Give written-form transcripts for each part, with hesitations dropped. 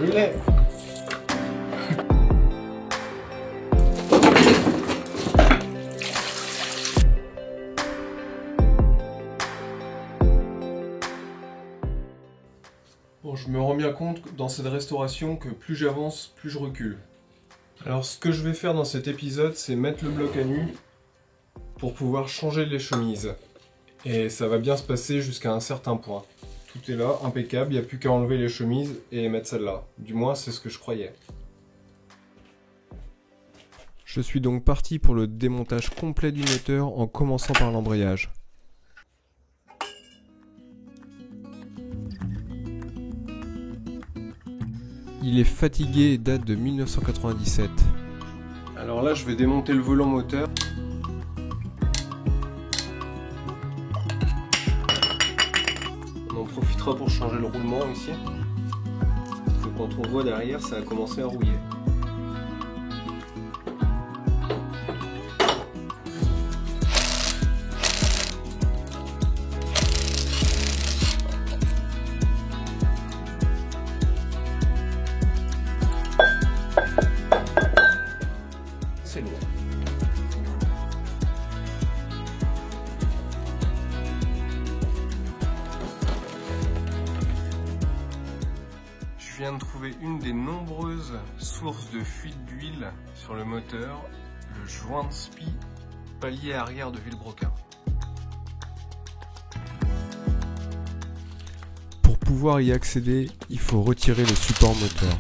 Je l'ai. Bon, je me rends bien compte dans cette restauration que plus j'avance, plus je recule. Alors ce que je vais faire dans cet épisode, c'est mettre le bloc à nu pour pouvoir changer les chemises. Et ça va bien se passer jusqu'à un certain point. Tout est là, impeccable, il n'y a plus qu'à enlever les chemises et mettre celle-là. Du moins, c'est ce que je croyais. Je suis donc parti pour le démontage complet du moteur en commençant par l'embrayage. Il est fatigué et date de 1997. Alors là, je vais démonter le volant moteur. On en profitera pour changer le roulement ici. Parce que quand on voit derrière, ça a commencé à rouiller. C'est lourd. Je viens de trouver une des nombreuses sources de fuite d'huile sur le moteur, le joint de spi palier arrière de Villebroquin. Pour pouvoir y accéder, il faut retirer le support moteur.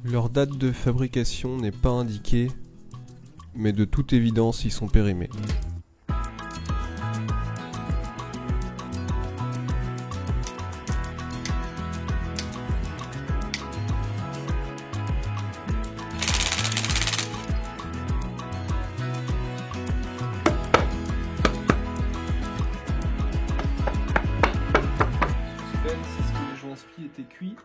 Leur date de fabrication n'est pas indiquée, mais de toute évidence ils sont périmés. C'est ce que les joints spi étaient cuits.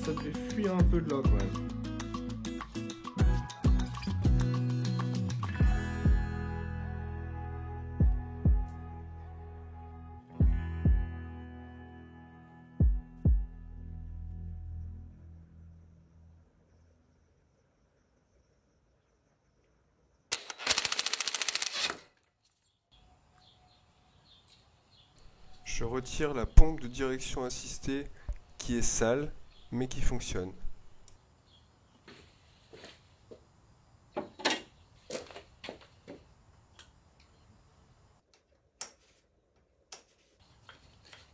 Ça devait fuir un peu de là quand même. Je retire la pompe de direction assistée qui est sale mais qui fonctionne.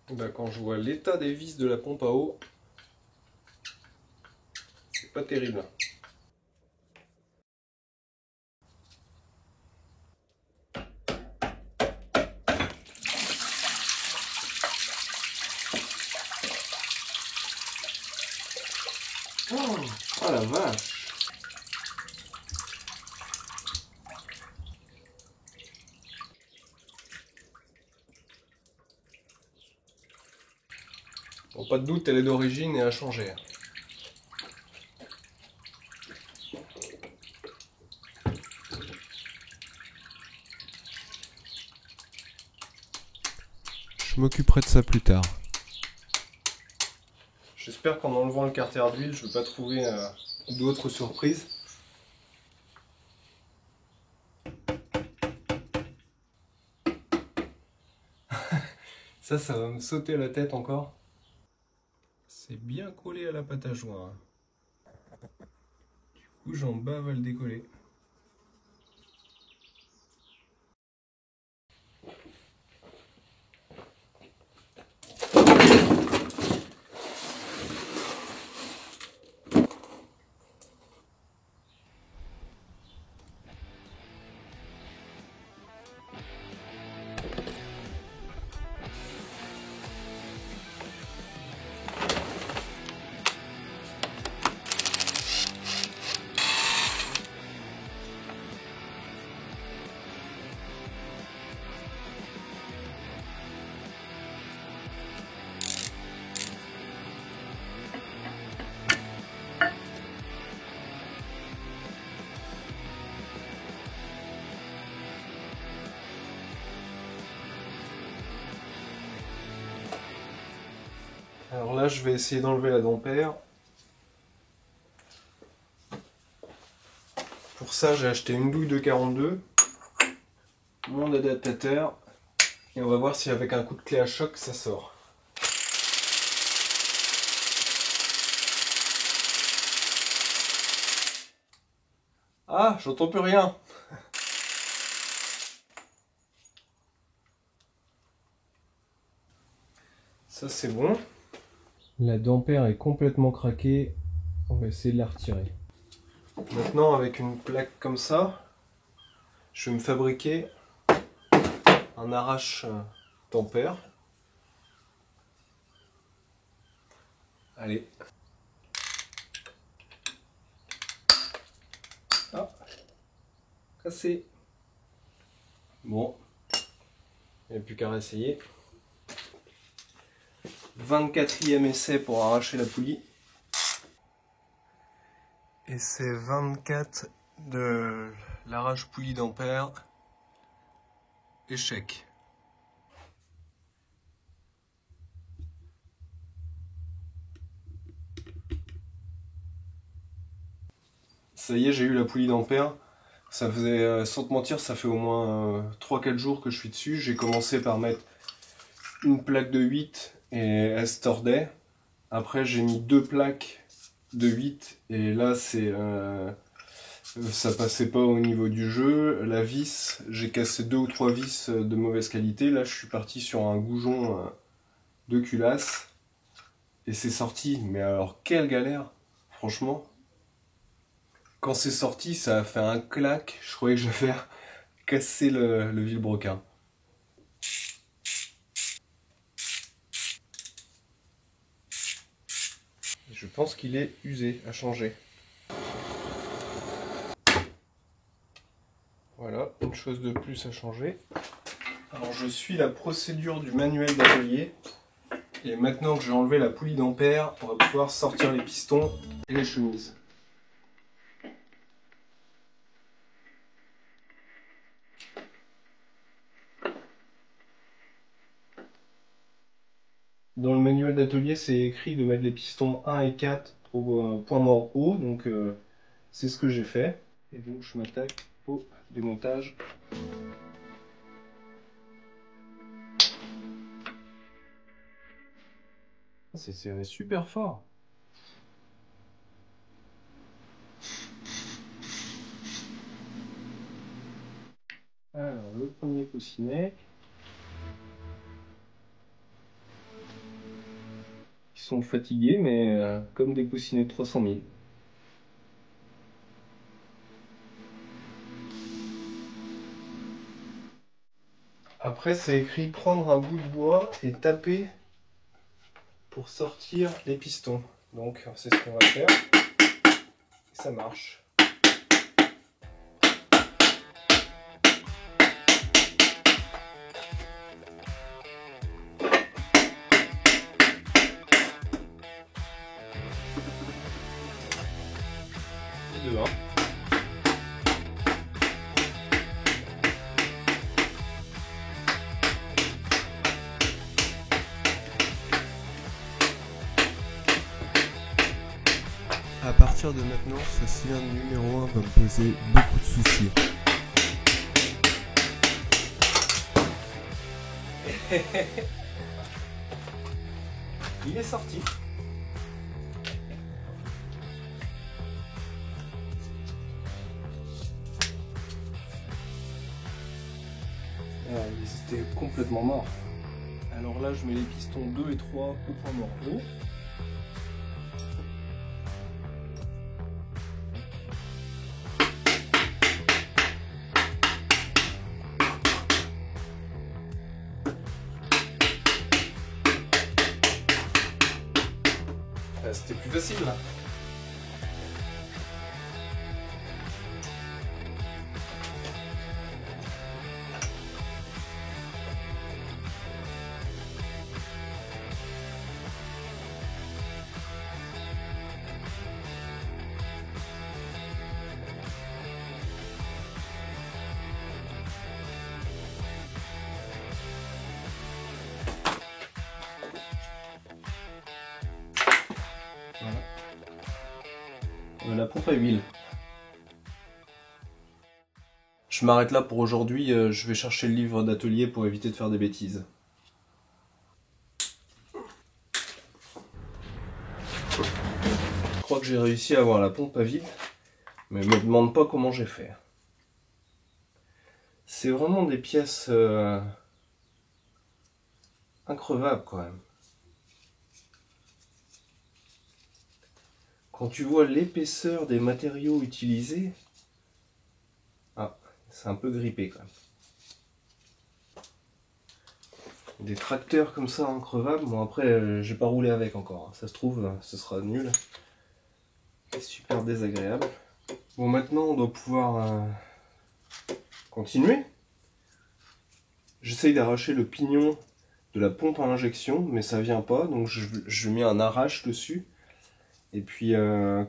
Ben, quand je vois l'état des vis de la pompe à eau, c'est pas terrible. Oh la vache! Bon, pas de doute, elle est d'origine et à changer. Je m'occuperai de ça plus tard. J'espère qu'en enlevant le carter d'huile, je ne vais pas trouver d'autres surprises. Ça va me sauter la tête encore. C'est bien collé à la pâte à joint. Du coup, j'en bats va le décoller. Alors là, je vais essayer d'enlever la dampère. Pour ça, j'ai acheté une douille de 42, mon adaptateur, et on va voir si avec un coup de clé à choc, ça sort. Ah, j'entends plus rien. Ça c'est bon. La dampère est complètement craquée. On va essayer de la retirer. Maintenant, avec une plaque comme ça, je vais me fabriquer un arrache dampère. Allez. Ah, cassé. Bon, il n'y a plus qu'à réessayer. 24e essai pour arracher la poulie. Essai 24 de l'arrache poulie d'ampère. Échec. Ça y est, j'ai eu la poulie d'ampère. Ça faisait, sans te mentir, ça fait au moins 3-4 jours que je suis dessus. J'ai commencé par mettre une plaque de 8 et elle se tordait. Après j'ai mis 2 plaques de 8 et là ça passait pas au niveau du jeu. La vis, j'ai cassé 2 ou 3 vis de mauvaise qualité. Là je suis parti sur un goujon de culasse et c'est sorti. Mais alors quelle galère, franchement. Quand c'est sorti, ça a fait un clac. Je croyais que j'allais casser le vilebrequin. Je pense qu'il est usé, à changer. Voilà, une chose de plus à changer. Alors je suis la procédure du manuel d'atelier. Et maintenant que j'ai enlevé la poulie d'ampère, on va pouvoir sortir les pistons et les chemises. Dans le manuel d'atelier, c'est écrit de mettre les pistons 1 et 4 au point mort haut, donc c'est ce que j'ai fait. Et donc je m'attaque au démontage. C'est serré super fort. Alors le premier coussinet. Ils sont fatigués, mais comme des coussinets de 300 000. Après, c'est écrit prendre un bout de bois et taper pour sortir les pistons. Donc, c'est ce qu'on va faire. Et ça marche. Et de 1. À partir de maintenant, ce cylindre numéro 1 va me poser beaucoup de soucis. Il est sorti. Ils étaient complètement morts. Alors là, je mets les pistons 2 et 3 au point mort haut. C'était plus facile là. la pompe à huile. Je m'arrête là pour aujourd'hui, je vais chercher le livre d'atelier pour éviter de faire des bêtises. Je crois que j'ai réussi à avoir la pompe à vide, mais me demande pas comment j'ai fait. C'est vraiment des pièces increvables quand même. Quand tu vois l'épaisseur des matériaux utilisés, ah, c'est un peu grippé quand même. Des tracteurs comme ça increvables, bon après j'ai pas roulé avec encore, ça se trouve ce sera nul. C'est super désagréable. Bon maintenant on doit pouvoir continuer. J'essaye d'arracher le pignon de la pompe à injection, mais ça vient pas, donc je mets un arrache dessus. Et puis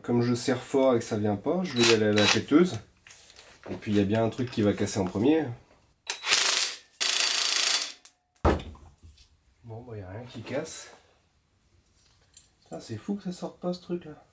comme je serre fort et que ça vient pas, je vais y aller à la péteuse. Et puis il y a bien un truc qui va casser en premier. Bon bah il n'y a rien qui casse. Ah, c'est fou que ça sorte pas ce truc là.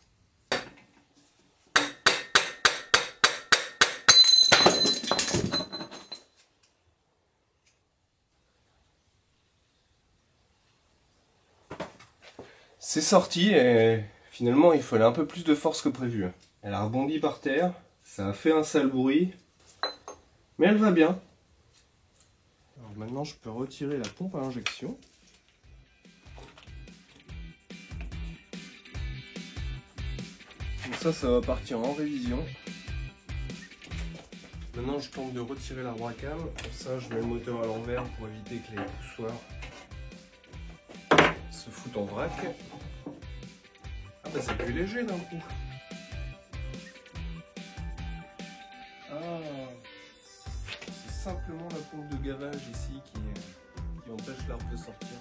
C'est sorti et finalement il fallait un peu plus de force que prévu. Elle a rebondi par terre, ça a fait un sale bruit, mais elle va bien. Alors maintenant je peux retirer la pompe à injection. Donc ça va partir en révision. Maintenant je tente de retirer l'arbre à cam, pour ça je mets le moteur à l'envers pour éviter que les poussoirs se foutent en vrac. Ah bah c'est plus léger d'un coup. Ah, c'est simplement la pompe de gavage ici qui empêche l'arbre de sortir.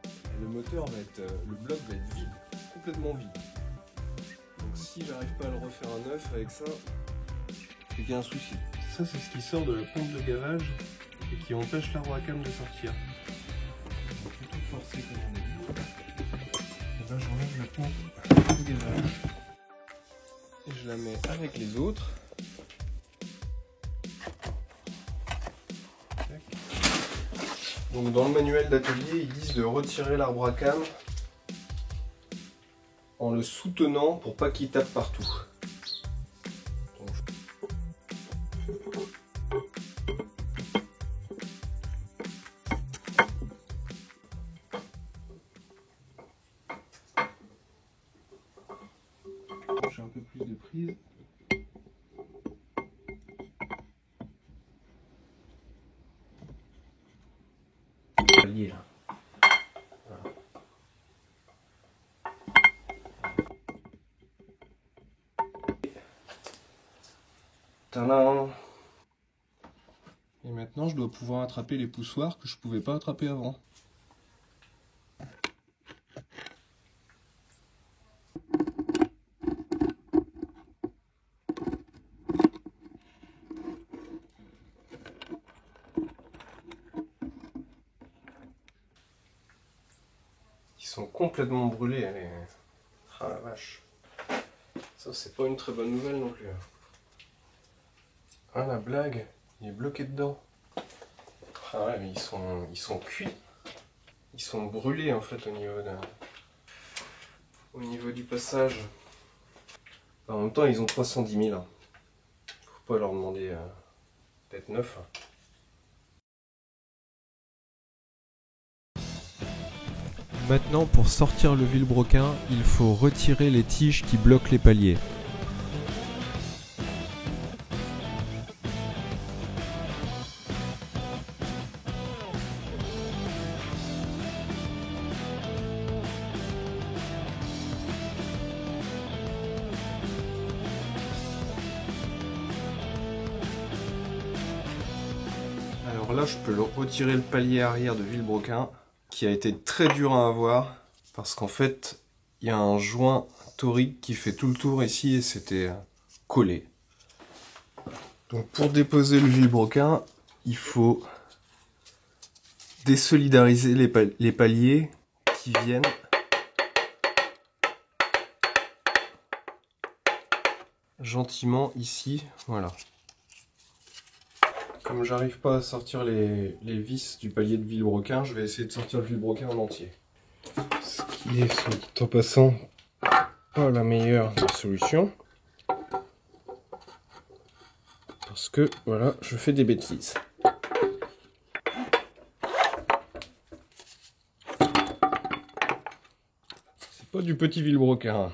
Et le moteur va être, le bloc va être vide, complètement vide. Donc si j'arrive pas à le refaire à neuf avec ça, c'est qu'il y a un souci. Ça c'est ce qui sort de la pompe de gavage et qui empêche l'arbre à cam de sortir. On va plutôt forcer comme on a dit. Et là j'enlève la pompe de gavage. Et je la mets avec les autres. Donc dans le manuel d'atelier, ils disent de retirer l'arbre à cam en le soutenant pour pas qu'il tape partout. J'ai un peu plus de prise. Là. Voilà. Tadam. Et maintenant je dois pouvoir attraper les poussoirs que je pouvais pas attraper avant. Ils sont complètement brûlés. Les... Ah la vache. Ça c'est pas une très bonne nouvelle non plus. Ah la blague, il est bloqué dedans. Ah ouais, mais ils sont cuits. Ils sont brûlés en fait au niveau du passage. En même temps ils ont 310 000. Hein. Faut pas leur demander peut-être 9. Maintenant, pour sortir le vilebrequin, il faut retirer les tiges qui bloquent les paliers. Alors là, je peux retirer le palier arrière de vilebrequin qui a été très dur à avoir parce qu'en fait, il y a un joint torique qui fait tout le tour ici et c'était collé. Donc pour déposer le vilebrequin, il faut désolidariser les paliers qui viennent gentiment ici, voilà. Comme j'arrive pas à sortir les vis du palier de vilebrequin, je vais essayer de sortir le vilebrequin en entier. Ce qui est, soit dit en passant, pas la meilleure des solutions. Parce que, voilà, je fais des bêtises. C'est pas du petit vilebrequin.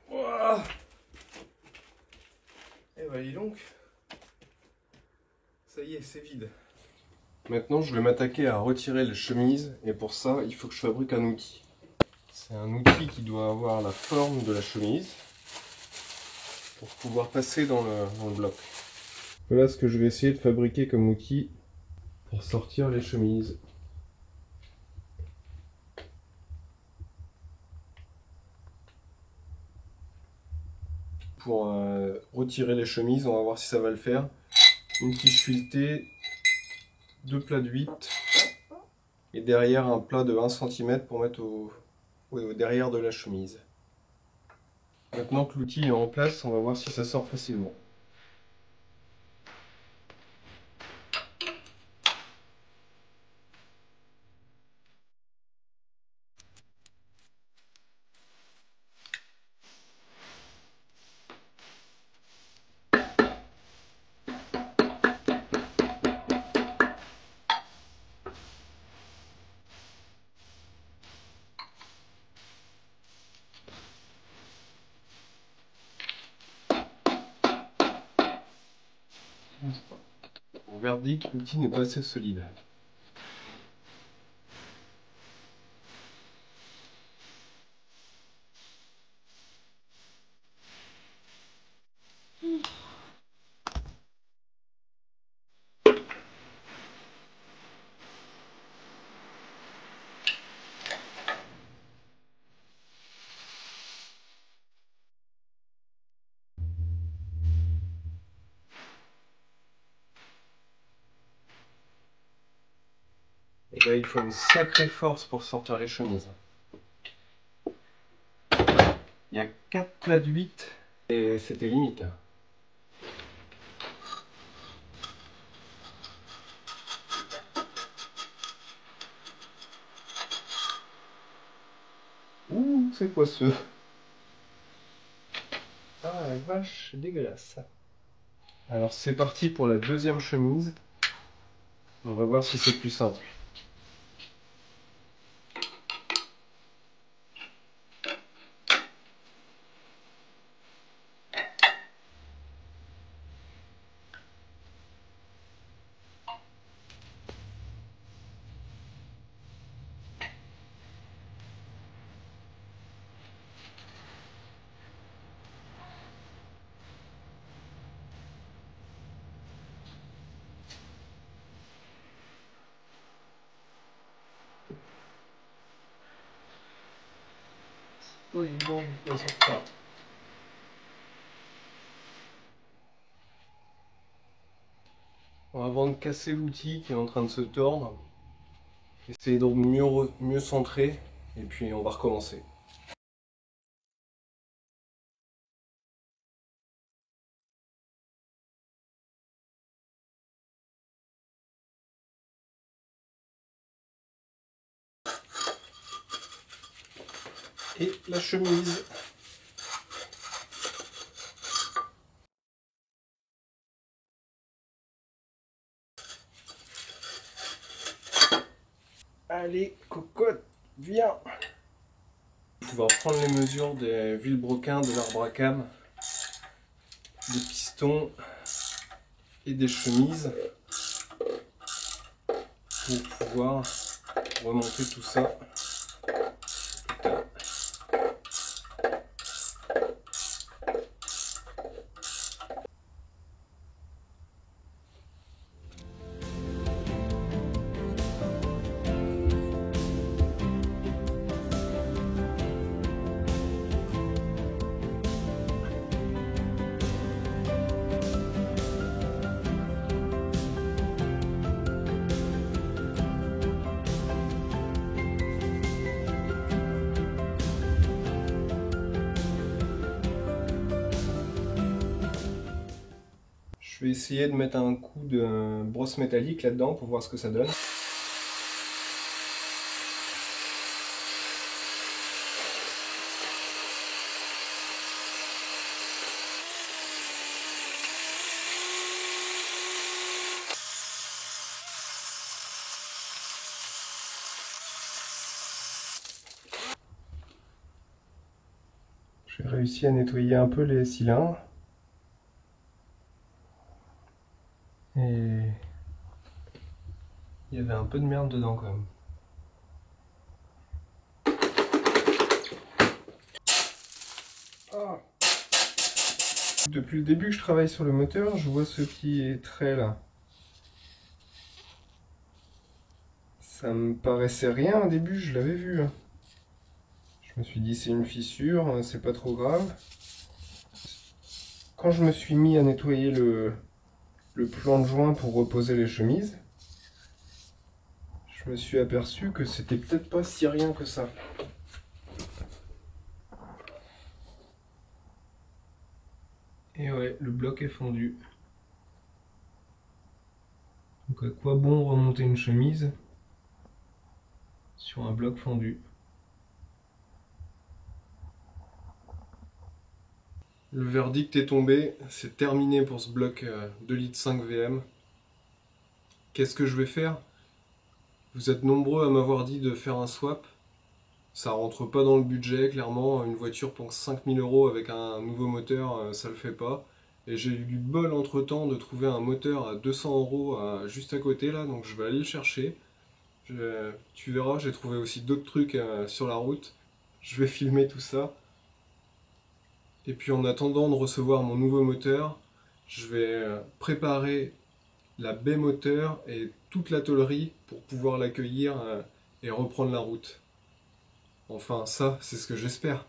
Ouah. Et bah dis donc, ça y est, c'est vide. Maintenant, je vais m'attaquer à retirer les chemises, et pour ça, il faut que je fabrique un outil. C'est un outil qui doit avoir la forme de la chemise pour pouvoir passer dans le bloc. Voilà ce que je vais essayer de fabriquer comme outil pour sortir les chemises. Pour retirer les chemises, on va voir si ça va le faire. Une tige filetée, 2 plats de 8 et derrière un plat de 1 cm pour mettre au derrière de la chemise. Maintenant que l'outil est en place, on va voir si ça sort facilement. Au verdict, l'outil n'est pas assez solide. Et là, il faut une sacrée force pour sortir les chemises. Il y a 4 plats de 8 et c'était limite. Ouh, c'est poisseux. Ah la vache, c'est dégueulasse. Alors c'est parti pour la deuxième chemise. On va voir si c'est plus simple. Oui, bon, on sort pas. Avant de casser l'outil qui est en train de se tordre, essayer de mieux centrer et puis on va recommencer. Et la chemise. Allez, cocotte, viens. Pouvoir prendre les mesures des vilebrequins, de l'arbre à cames, des pistons et des chemises pour pouvoir remonter tout ça. vais essayer de mettre un coup de brosse métallique là-dedans pour voir ce que ça donne. J'ai réussi à nettoyer un peu les cylindres. Et il y avait un peu de merde dedans quand même. Ah. Depuis le début que je travaille sur le moteur, je vois ce petit trait là. Ça me paraissait rien au début, je l'avais vu. Je me suis dit c'est une fissure, c'est pas trop grave. Quand je me suis mis à nettoyer le plan de joint pour reposer les chemises, je me suis aperçu que c'était peut-être pas si rien que ça. Et ouais, le bloc est fondu. Donc à quoi bon remonter une chemise sur un bloc fondu? Le verdict est tombé, c'est terminé pour ce bloc 2,5 litres VM. Qu'est-ce que je vais faire? Vous êtes nombreux à m'avoir dit de faire un swap. Ça rentre pas dans le budget, clairement. Une voiture pour 5000 € avec un nouveau moteur, ça le fait pas. Et j'ai eu du bol entre temps de trouver un moteur à 200 € juste à côté là, donc je vais aller le chercher. Tu verras, j'ai trouvé aussi d'autres trucs sur la route. Je vais filmer tout ça. Et puis en attendant de recevoir mon nouveau moteur, je vais préparer la baie moteur et toute la tôlerie pour pouvoir l'accueillir et reprendre la route. Enfin, ça, c'est ce que j'espère.